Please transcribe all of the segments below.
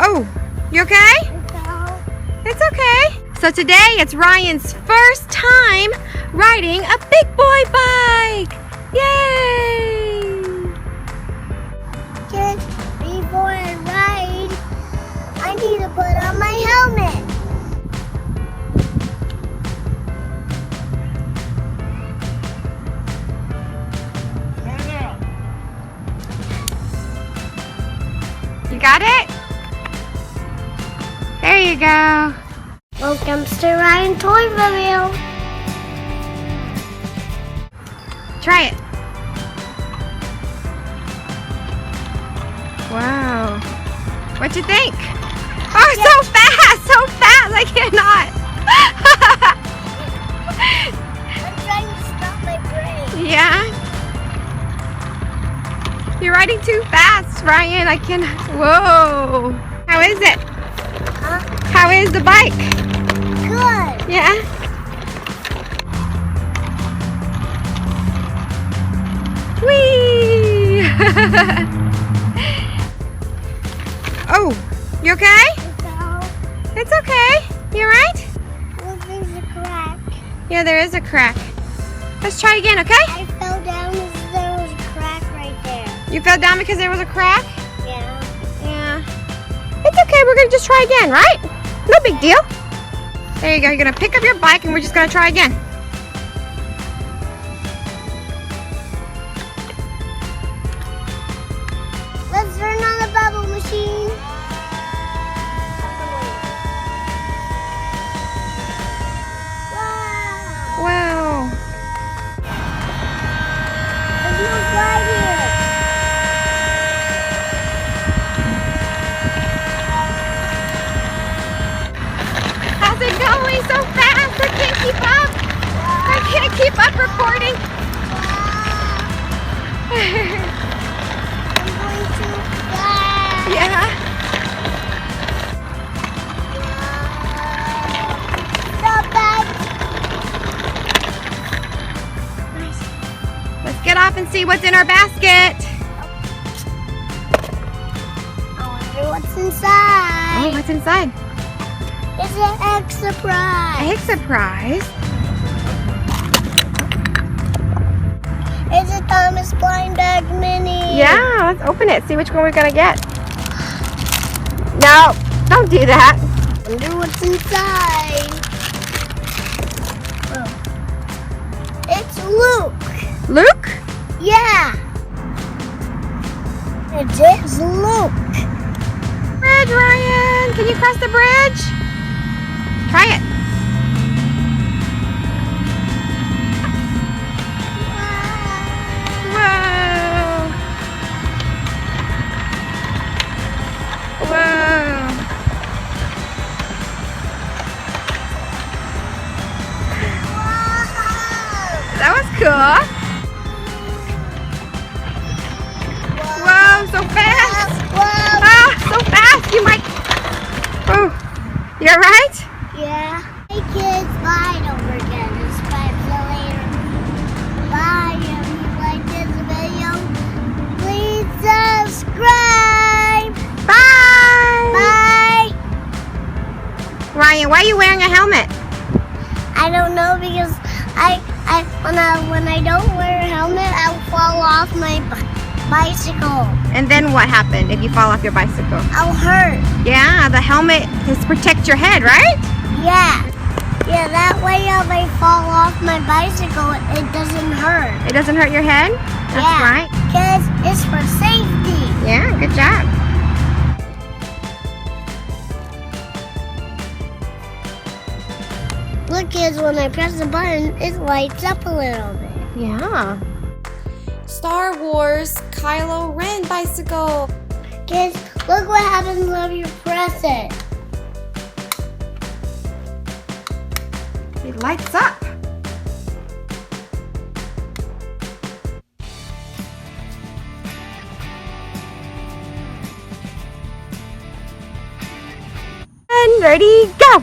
Oh, you okay? No. It's okay. So today it's Ryan's first time riding a big boy bike. Yay! Kids, before I ride, I need to put on my helmet. You got it? There you go. Welcome to Ryan ToysReview. Try it. Wow. What'd you think? Oh, so fast! So fast! I cannot! I'm trying to stop my brain. Yeah? You're riding too fast, Ryan. I can. Whoa! How is it? How is the bike? Good. Yeah? Whee! Oh, you okay? No. It's okay. You alright? Well, there's a crack. Yeah, there is a crack. Let's try again, okay? I fell down because there was a crack right there. You fell down because there was a crack? Yeah. Yeah. It's okay, we're gonna just try again, right? No big deal. There you go, you're gonna pick up your bike and we're just gonna try again. Let's turn on the bubble machine. Wow. Wow. There's no slide here. How's it going so fast? I can't keep up. I can't keep up recording. I'm going too fast. Yeah. Stop that. Let's get off and see what's in our basket. I wonder what's inside. Oh, what's inside? It's an egg surprise. Egg surprise. It's a Thomas Blind Bag Mini. Yeah, let's open it. See which one we're gonna get. No, don't do that. I wonder what's inside. Oh. It's Luke. Luke? Yeah. It is Luke. Bridge, Ryan. Can you cross the bridge? Try it. Whoa. Whoa. That was cool. Whoa, so fast. Whoa. Ah, so fast. You might. Oh, you alright? Yeah. Hey kids, bye. Don't forget to subscribe. See you later. Bye. If you like this video, please subscribe. Bye. Bye. Ryan, why are you wearing a helmet? I don't know because when I don't wear a helmet, I'll fall off my bicycle. And then what happened if you fall off your bicycle? I'll hurt. Yeah, the helmet is to protect your head, right? Yeah. Yeah, that way if I fall off my bicycle, it doesn't hurt. It doesn't hurt your head? That's Yeah. right. Because it's for safety. Yeah, good job. Look kids, when I press the button, it lights up a little bit. Yeah. Star Wars Kylo Ren bicycle. Kids, look what happens when you press it. It lights up. And ready, go!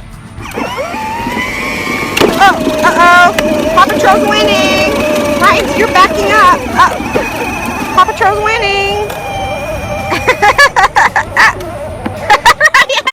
Oh, uh-oh. Paw Patrol's winning. Ryan, you're backing up. Paw Patrol's winning.